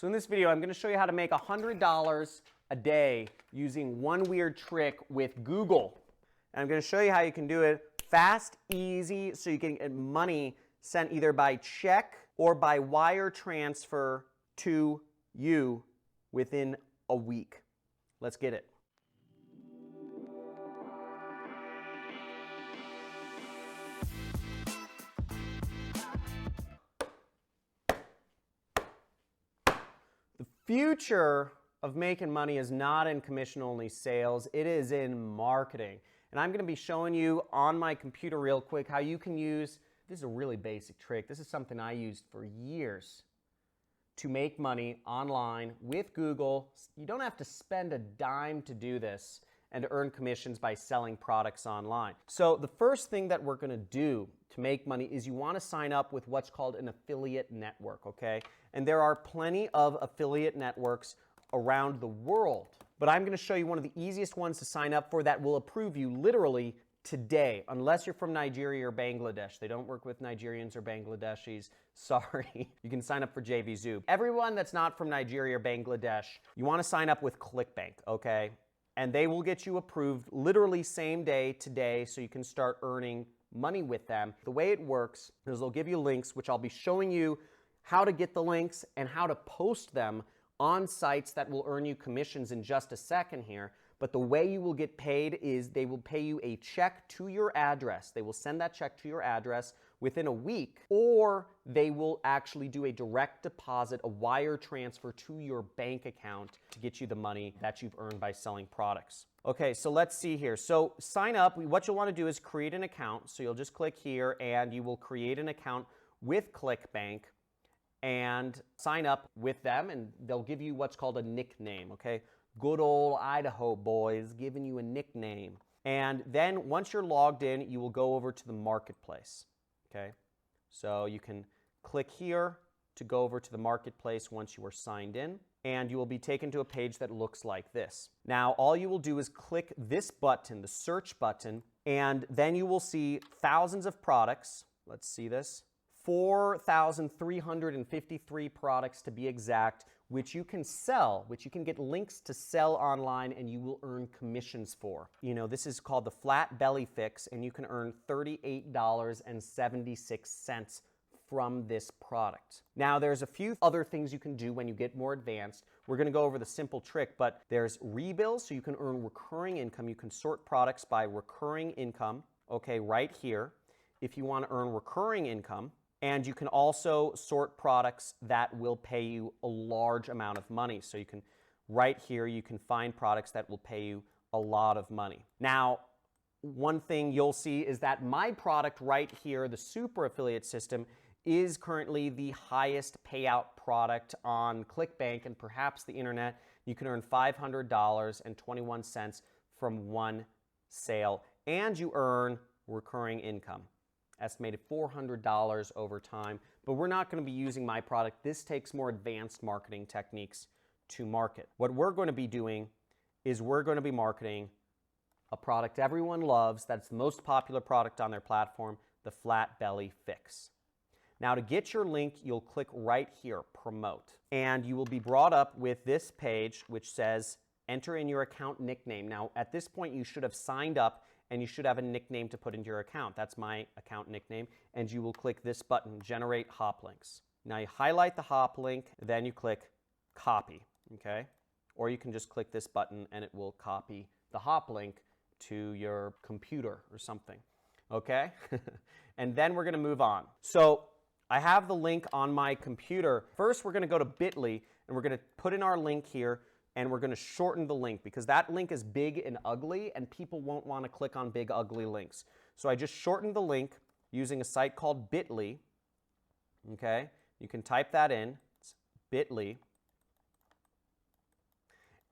So in this video, I'm going to show you how to make $100 a day using one weird trick with Google. And I'm going to show you how you can do it fast, easy, so you can get money sent either by check or by wire transfer to you within a week. Let's get it. The future of making money is not in commission-only sales, it is in marketing. And I'm going to be showing you on my computer real quick how you can use, this is a really basic trick, this is something I used for years to make money online with Google. You don't have to spend a dime to do this and to earn commissions by selling products online. So the first thing that we're going to do to make money is you want to sign up with what's called an affiliate network, okay? And there are plenty of affiliate networks around the world. But I'm going to show you one of the easiest ones to sign up for that will approve you literally today, unless you're from Nigeria or Bangladesh. They don't work with Nigerians or Bangladeshis. Sorry. You can sign up for JVZoo. Everyone that's not from Nigeria or Bangladesh, you want to sign up with CLICKBANK, okay? And they will get you approved literally same day today so you can start earning money with them. The way it works is they'll give you links, which I'll be showing you how to get the links and how to post them on sites that will earn you commissions in just a second here. But the way you will get paid is they will pay you a check to your address. They will send that check to your address within a week, or they will actually do a direct deposit, a wire transfer to your bank account to get you the money that you've earned by selling products. Okay, so let's see here. So sign up. What you'll want to do is create an account. So you'll just click here and you will create an account with CLICKBANK and sign up with them, and they'll give you what's called a nickname, okay? Good old Idaho boys giving you a nickname. And then once you're logged in, you will go over to the marketplace, okay? So you can click here to go over to the marketplace once you are signed in, and you will be taken to a page that looks like this. Now, all you will do is click this button, the search button, and then you will see thousands of products. Let's see this. 4,353 products to be exact, which you can sell, which you can get links to sell online and you will earn commissions for. You know, this is called the flat belly fix, and you can earn $38.76 from this product. Now, there's a few other things you can do when you get more advanced. We're going to go over the simple trick, but there's rebills, so you can earn recurring income. You can sort products by recurring income, okay, right here, if you want to earn recurring income. And you can also sort products that will pay you a large amount of money. So you can, right here, you can find products that will pay you a lot of money. Now, one thing you'll see is that my product right here, the super affiliate system, is currently the highest payout product on CLICKBANK and perhaps the internet. You can earn $500.21 from one sale, and you earn recurring income. Estimated $400 over time, but we're not going to be using my product. This takes more advanced marketing techniques to market. What we're going to be doing is we're going to be marketing a product everyone loves, that's the most popular product on their platform, the Flat Belly Fix. Now, to get your link, you'll click right here, Promote, and you will be brought up with this page which says enter in your account nickname. Now, at this point, you should have signed up and you should have a nickname to put into your account. That's my account nickname. And you will click this button, Generate Hop Links. Now you highlight the hop link, then you click Copy, okay? Or you can just click this button and it will copy the hop link to your computer or something, okay? And then we're gonna move on. So I have the link on my computer. First, we're gonna go to bit.ly and we're gonna put in our link here, and we're going to shorten the link because that link is big and ugly and people won't want to click on big ugly links. So I just shortened the link using a site called bit.ly. Okay, you can type that in. It's bit.ly.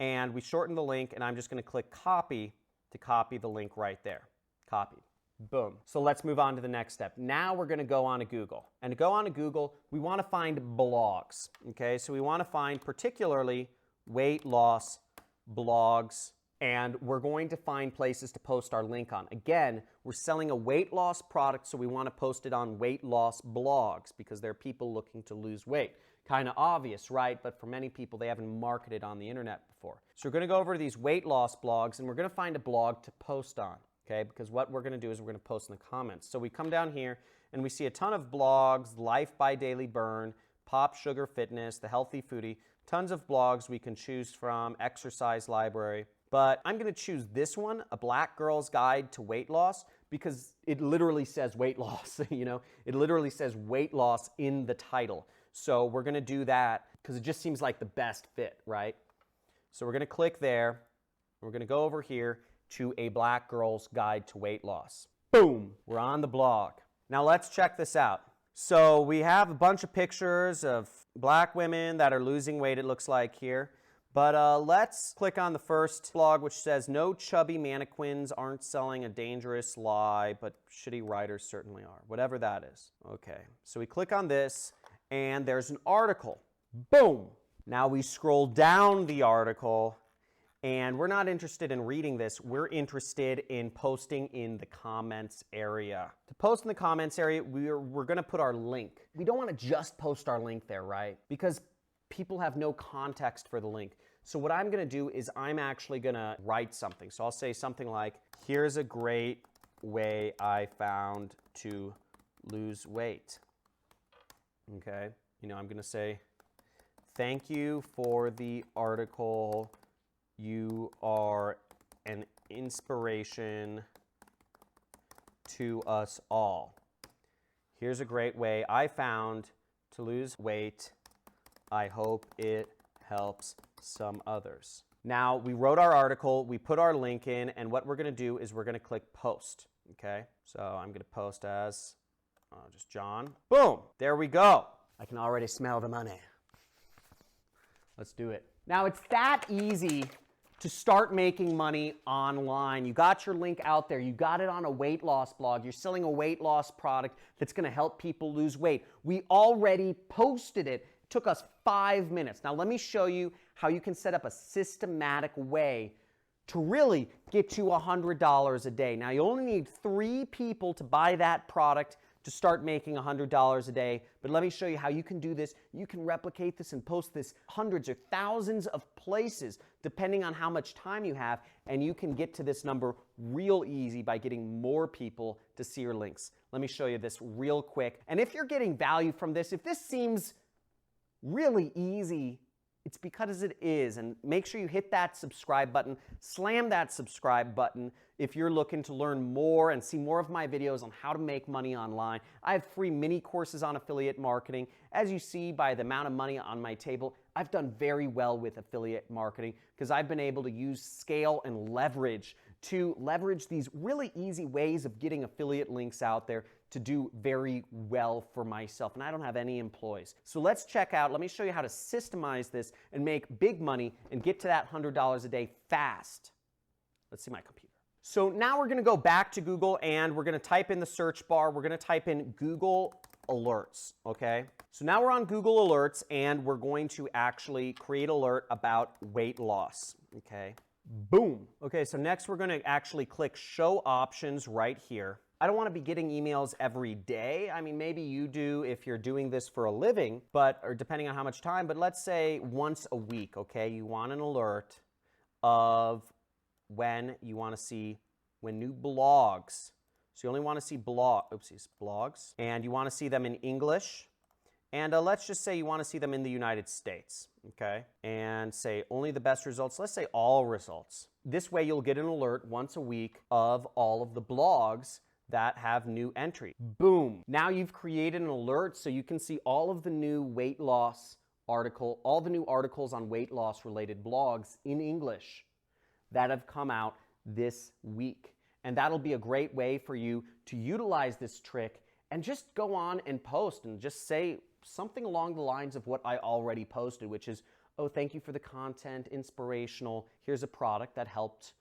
And we shortened the link, and I'm just going to click copy to copy the link right there. Copied. Boom. So let's move on to the next step. Now we're going to go on to Google. And to go on to Google, we want to find blogs. Okay, so we want to find particularly weight loss blogs and we're going to find places to post our link on. Again, we're selling a weight loss product, so we want to post it on weight loss blogs because there are people looking to lose weight. Kind of obvious, right? But for many people, they haven't marketed on the internet before. So we're going to go over to these weight loss blogs, and we're going to find a blog to post on, okay? Because what we're going to do is we're going to post in the comments. So we come down here, and we see a ton of blogs: Life by Daily Burn, Pop Sugar Fitness, The Healthy Foodie, tons of blogs we can choose from, Exercise Library. But I'm going to choose this one, A Black Girl's Guide to Weight Loss, because it literally says weight loss, you know? It literally says weight loss in the title. So we're going to do that because it just seems like the best fit, right? So we're going to click there. We're going to go over here to A Black Girl's Guide to Weight Loss. Boom! We're on the blog. Now let's check this out. So we have a bunch of pictures of black women that are losing weight, it looks like here. But let's click on the first blog, which says, no chubby mannequins aren't selling, a dangerous lie, but shitty writers certainly are. Whatever that is. Okay, so we click on this, and there's an article. Boom! Now we scroll down the article, and we're not interested in reading this. We're interested in posting in the comments area. To post in the comments area, we're going to put our link. We don't want to just post our link there, right? Because people have no context for the link. So what I'm going to do is I'm actually going to write something. So I'll say something like, here's a great way I found to lose weight. Okay? You know, I'm going to say, thank you for the article. You are an inspiration to us all. Here's a great way I found to lose weight. I hope it helps some others. Now, we wrote our article, we put our link in, and what we're going to do is we're going to click post, okay? So I'm going to post as just John. Boom! There we go. I can already smell the money. Let's do it. Now, it's that easy to start making money online. You got your link out there. You got it on a weight loss blog. You're selling a weight loss product that's going to help people lose weight. We already posted it. It took us 5 minutes. Now, let me show you how you can set up a systematic way to really get you $100 a day. Now, you only need 3 people to buy that product to start making $100 a day. But let me show you how you can do this. You can replicate this and post this hundreds or thousands of places, depending on how much time you have, and you can get to this number real easy by getting more people to see your links. Let me show you this real quick. And if you're getting value from this, if this seems really easy, it's because it is. And make sure you hit that subscribe button. Slam that subscribe button if you're looking to learn more and see more of my videos on how to make money online. I have free mini courses on affiliate marketing. As you see by the amount of money on my table, I've done very well with affiliate marketing because I've been able to use scale and leverage to leverage these really easy ways of getting affiliate links out there to do very well for myself. And I don't have any employees. So let's check out, let me show you how to systemize this and make big money and get to that $100 a day fast. Let's see my computer. So now we're going to go back to Google and we're going to type in the search bar. We're going to type in Google Alerts, okay? So now we're on Google Alerts and we're going to actually create an alert about weight loss, okay? Boom. Okay, so next we're going to actually click Show Options right here. I don't want to be getting emails every day. I mean, maybe you do if you're doing this for a living, or depending on how much time, but let's say once a week, okay? You want an alert of when you want to see when new blogs. So you only want to see blogs, and you want to see them in English. And let's just say you want to see them in the United States, okay? And say only the best results. Let's say all results. This way you'll get an alert once a week of all of the blogs that have new entry. Boom. Now you've created an alert so you can see all of the new weight loss all the new articles on weight loss related blogs in English that have come out this week. And that'll be a great way for you to utilize this trick and just go on and post and just say something along the lines of what I already posted, which is, oh, thank you for the content, inspirational. Here's a product that helped,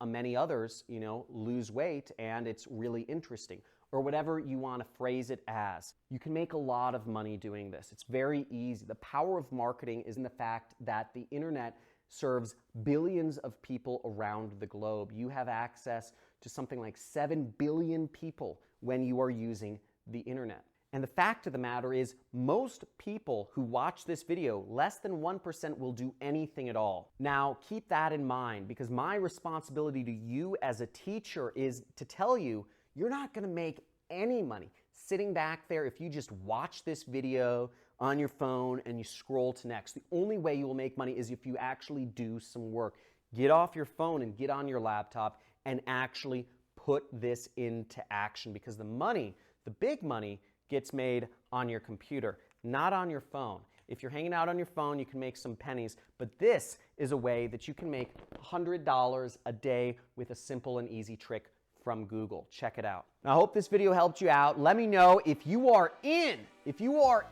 many others, lose weight, and it's really interesting. Or whatever you want to phrase it as. You can make a lot of money doing this. It's very easy. The power of marketing is in the fact that the internet serves billions of people around the globe. You have access to something like 7 billion people when you are using the internet. And the fact of the matter is, most people who watch this video, less than 1% will do anything at all. Now, keep that in mind, because my responsibility to you as a teacher is to tell you, you're not going to make any money sitting back there if you just watch this video on your phone and you scroll to next. The only way you will make money is if you actually do some work. Get off your phone and get on your laptop and actually put this into action, because the money, the big money, gets made on your computer, not on your phone. If you're hanging out on your phone, you can make some pennies, but this is a way that you can make $100 a day with a simple and easy trick from Google. Check it out. Now, I hope this video helped you out. Let me know if you are in, if you are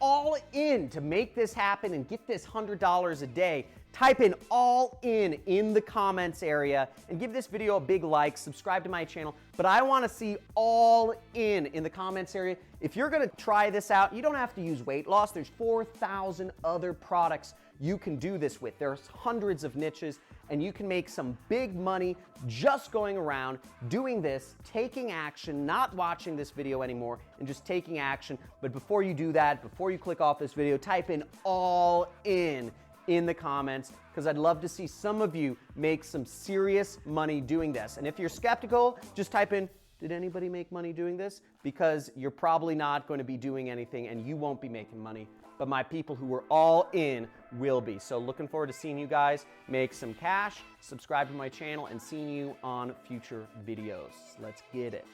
all in to make this happen and get this $100 a day. Type in all in the comments area and give this video a big like, subscribe to my channel. But I want to see all in the comments area. If you're going to try this out, you don't have to use weight loss. There's 4,000 other products you can do this with. There's hundreds of niches, and you can make some big money just going around doing this, taking action, not watching this video anymore, and just taking action. But before you do that, before you click off this video, type in all in the comments, because I'd love to see some of you make some serious money doing this. And if you're skeptical, just type in, did anybody make money doing this? Because you're probably not going to be doing anything and you won't be making money, but my people who are all in will be. So looking forward to seeing you guys make some cash, subscribe to my channel, and seeing you on future videos. Let's get it.